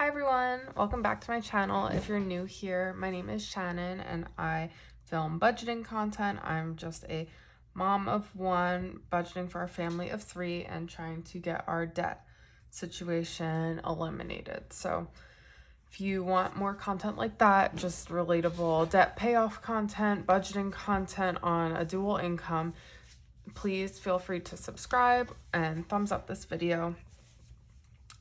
Hi everyone, welcome back to my channel. If you're new here, my name is Shannon and I film budgeting content. I'm just a mom of one, budgeting for a family of three and trying to get our debt situation eliminated. So if you want more content like that, just relatable debt payoff content, budgeting content on a dual income, please feel free to subscribe and thumbs up this video.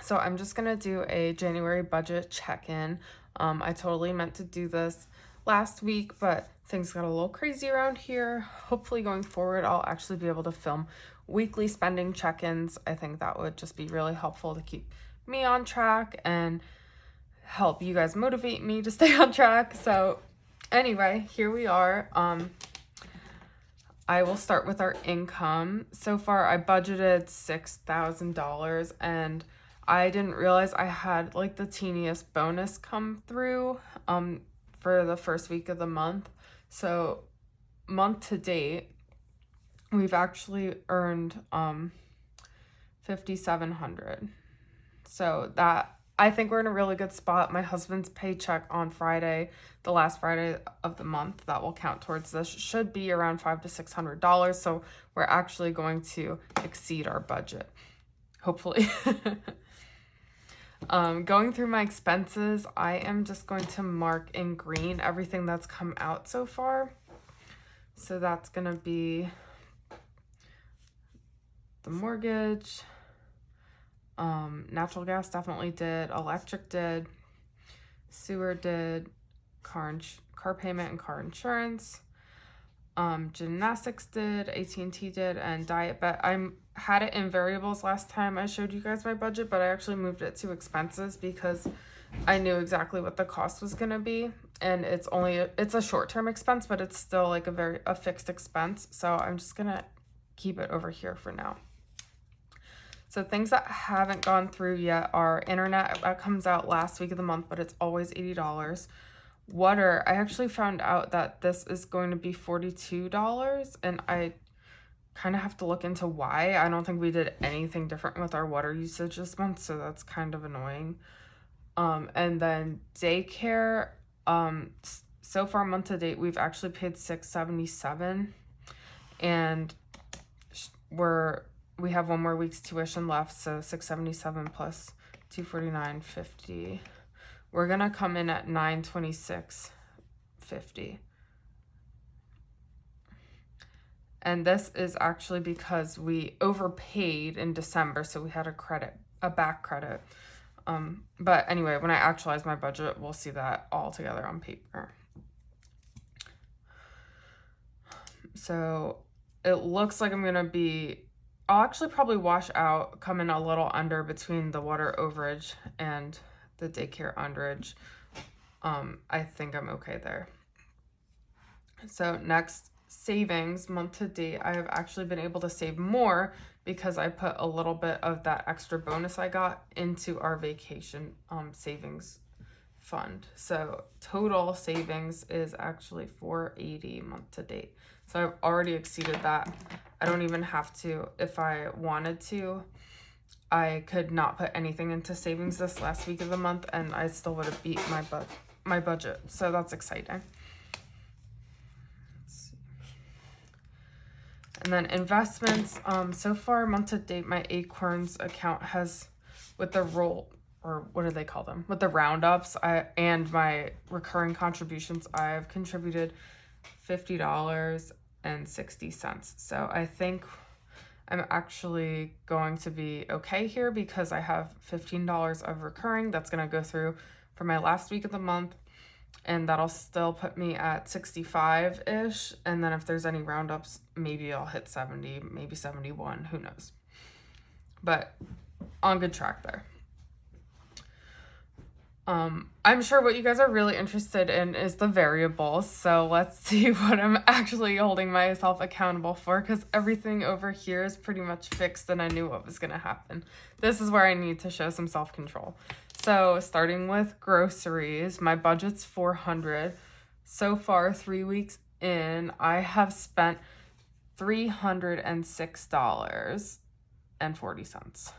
So I'm just going to do a January budget check-in. I totally meant to do this last week, but things got a little crazy around here. Hopefully going forward, I'll actually be able to film weekly spending check-ins. I think that would just be really helpful to keep me on track and help you guys motivate me to stay on track. So anyway, here we are. I will start with our income. So far, I budgeted $6,000 and I didn't realize I had like the teeniest bonus come through for the first week of the month. So month to date, we've actually earned $5,700. So that, I think we're in a really good spot. My husband's paycheck on Friday, the last Friday of the month, that will count towards this, should be around $500 to $600. So we're actually going to exceed our budget, hopefully. Going through my expenses, I am just going to mark in green everything that's come out so far. So that's going to be the mortgage, natural gas definitely did, electric did, sewer did, car payment and car insurance, gymnastics did, AT&T did, and diet bet. I had it in variables last time I showed you guys my budget, but I actually moved it to expenses because I knew exactly what the cost was going to be, and it's a short-term expense, but it's still like a fixed expense, so I'm just going to keep it over here for now. So things that haven't gone through yet are internet. That comes out last week of the month, but it's always $80. Water, I actually found out that this is going to be $42, and I kind of have to look into why. I don't think we did anything different with our water usage this month, so that's kind of annoying. And then daycare, so far month to date, we've actually paid $677, and we have one more week's tuition left, so $677 plus $249.50. We're gonna come in at $926.50. And this is actually because we overpaid in December, so we had a back credit. But anyway, when I actualize my budget, we'll see that all together on paper. So it looks like I'll actually probably wash out, come in a little under between the water overage and the daycare underage. I think I'm okay there. So next, savings, month to date, I have actually been able to save more because I put a little bit of that extra bonus I got into our vacation savings fund. So total savings is actually $480 month to date. So I've already exceeded that. I don't even have to. If I wanted to, I could not put anything into savings this last week of the month and I still would have beat my budget. So that's exciting. And then investments, so far month to date, my Acorns account has, with the what do they call them? With the roundups and my recurring contributions, I've contributed $50.60. So I think I'm actually going to be okay here because I have $15 of recurring that's going to go through for my last week of the month. And that'll still put me at 65-ish. And then if there's any roundups, maybe I'll hit 70, maybe 71, who knows. But on good track there. I'm sure what you guys are really interested in is the variables. So let's see what I'm actually holding myself accountable for, because everything over here is pretty much fixed and I knew what was going to happen. This is where I need to show some self-control. So starting with groceries, my budget's $400. So far, 3 weeks in, I have spent $306.40.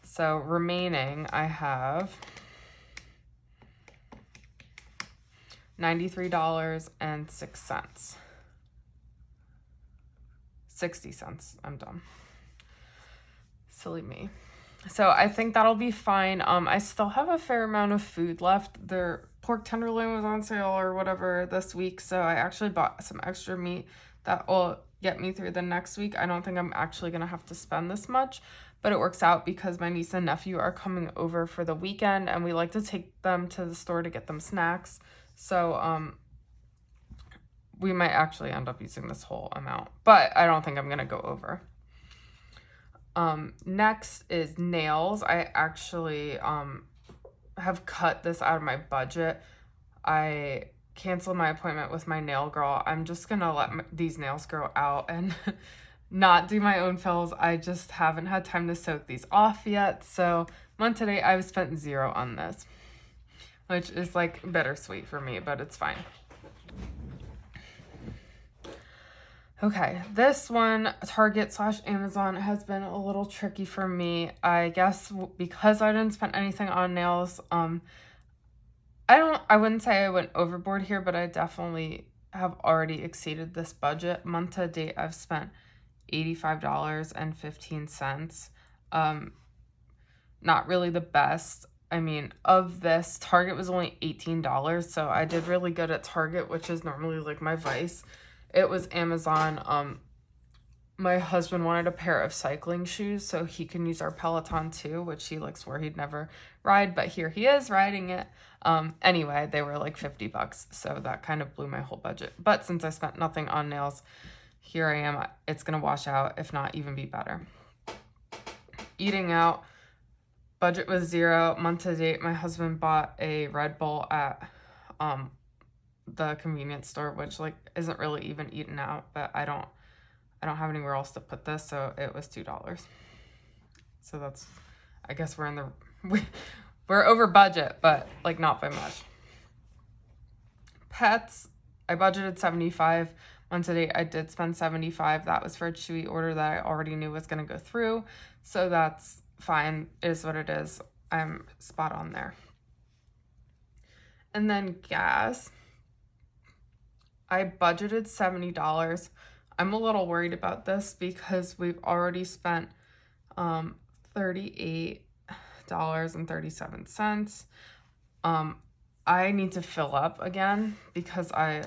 So remaining, I have $93.06. 60 cents. I'm done. Silly me. So I think that'll be fine. I still have a fair amount of food left. Their pork tenderloin was on sale or whatever this week, so I actually bought some extra meat that will get me through the next week. I don't think I'm actually gonna have to spend this much, but it works out because my niece and nephew are coming over for the weekend, and we like to take them to the store to get them snacks. So we might actually end up using this whole amount, but I don't think I'm gonna go over. Next is nails. I actually have cut this out of my budget. I canceled my appointment with my nail girl. I'm just gonna let these nails grow out and not do my own fills. I just haven't had time to soak these off yet. So month to date, I've spent $0 on this, which is like bittersweet for me, but it's fine. Okay, this one, Target/Amazon, has been a little tricky for me. I guess because I didn't spend anything on nails, I wouldn't say I went overboard here, but I definitely have already exceeded this budget. Month to date, I've spent $85.15. Not really the best. I mean, of this, Target was only $18, so I did really good at Target, which is normally like my vice. It was Amazon. My husband wanted a pair of cycling shoes so he can use our Peloton too, which he like swore he'd never ride, but here he is riding it. Anyway, they were like $50, so that kind of blew my whole budget. But since I spent nothing on nails, here I am. It's gonna wash out, if not even be better. Eating out, budget was $0. Month to date, my husband bought a Red Bull at the convenience store, which like isn't really even eaten out, but I don't have anywhere else to put this, so it was $2. So that's, I guess we're in the we're over budget, but like not by much. Pets, I budgeted $75. Month to date, I did spend $75. That was for a Chewy order that I already knew was going to go through, so that's fine. It is what it is. I'm spot on there. And then gas, I budgeted $70. I'm a little worried about this because we've already spent $38.37. I need to fill up again because I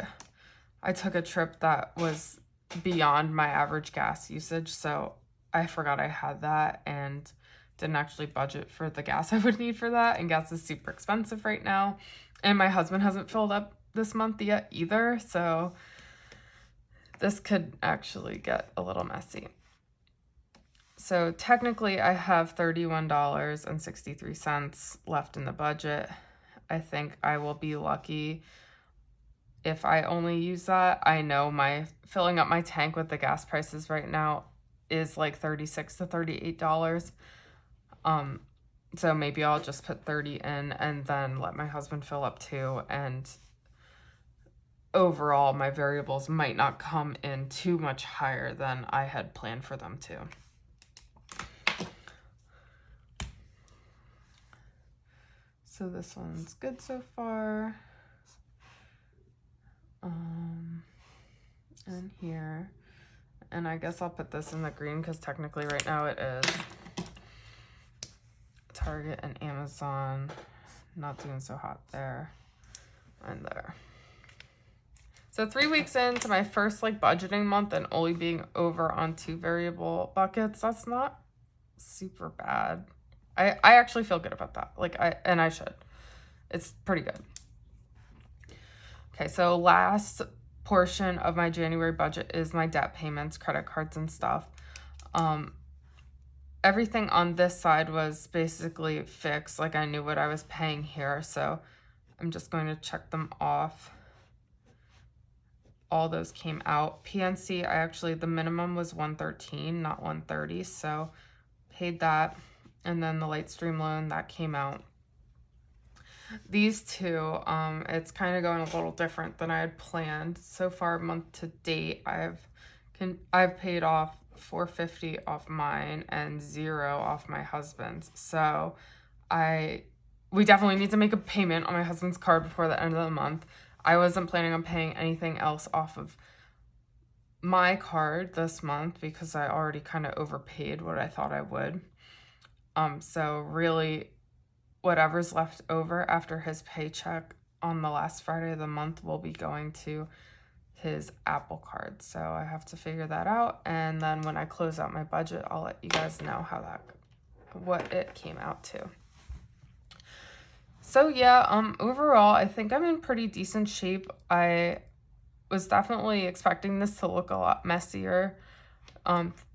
took a trip that was beyond my average gas usage, so I forgot I had that and didn't actually budget for the gas I would need for that, and gas is super expensive right now, and my husband hasn't filled up this month yet either, so this could actually get a little messy. So technically I have $31.63 left in the budget. I think I will be lucky if I only use that. I know my filling up my tank with the gas prices right now is like $36 to $38. So maybe I'll just put 30 in and then let my husband fill up too, and overall my variables might not come in too much higher than I had planned for them to. So this one's good so far. And here, and I guess I'll put this in the green because technically right now it is Target and Amazon. Not doing so hot there and there. So 3 weeks into my first like budgeting month and only being over on 2 variable buckets, that's not super bad. I actually feel good about that. I should. It's pretty good. Okay, so last portion of my January budget is my debt payments, credit cards and stuff. Everything on this side was basically fixed. Like I knew what I was paying here, so I'm just going to check them off. All those came out. PNC, the minimum was $113, not $130, so paid that. And then the Lightstream loan, that came out. These two, it's kind of going a little different than I had planned. So far, month to date, I've paid off $450 off mine and $0 off my husband's. So we definitely need to make a payment on my husband's card before the end of the month. I wasn't planning on paying anything else off of my card this month because I already kind of overpaid what I thought I would. So really, whatever's left over after his paycheck on the last Friday of the month will be going to his Apple card. So I have to figure that out, and then when I close out my budget, I'll let you guys know what it came out to. So yeah, overall, I think I'm in pretty decent shape. I was definitely expecting this to look a lot messier,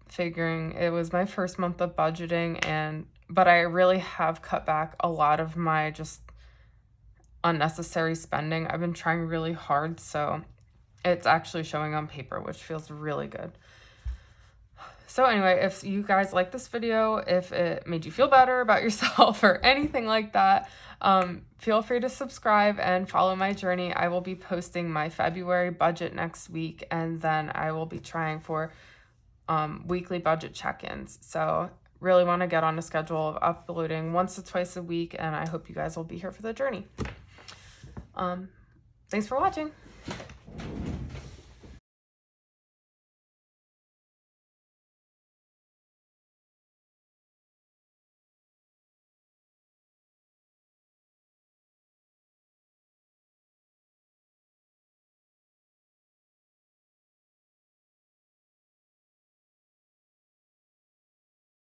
figuring it was my first month of budgeting, but I really have cut back a lot of my just unnecessary spending. I've been trying really hard, so it's actually showing on paper, which feels really good. So anyway, if you guys like this video, if it made you feel better about yourself or anything like that, feel free to subscribe and follow my journey. I will be posting my February budget next week, and then I will be trying for weekly budget check-ins. So really want to get on a schedule of uploading once to twice a week, and I hope you guys will be here for the journey. Thanks for watching.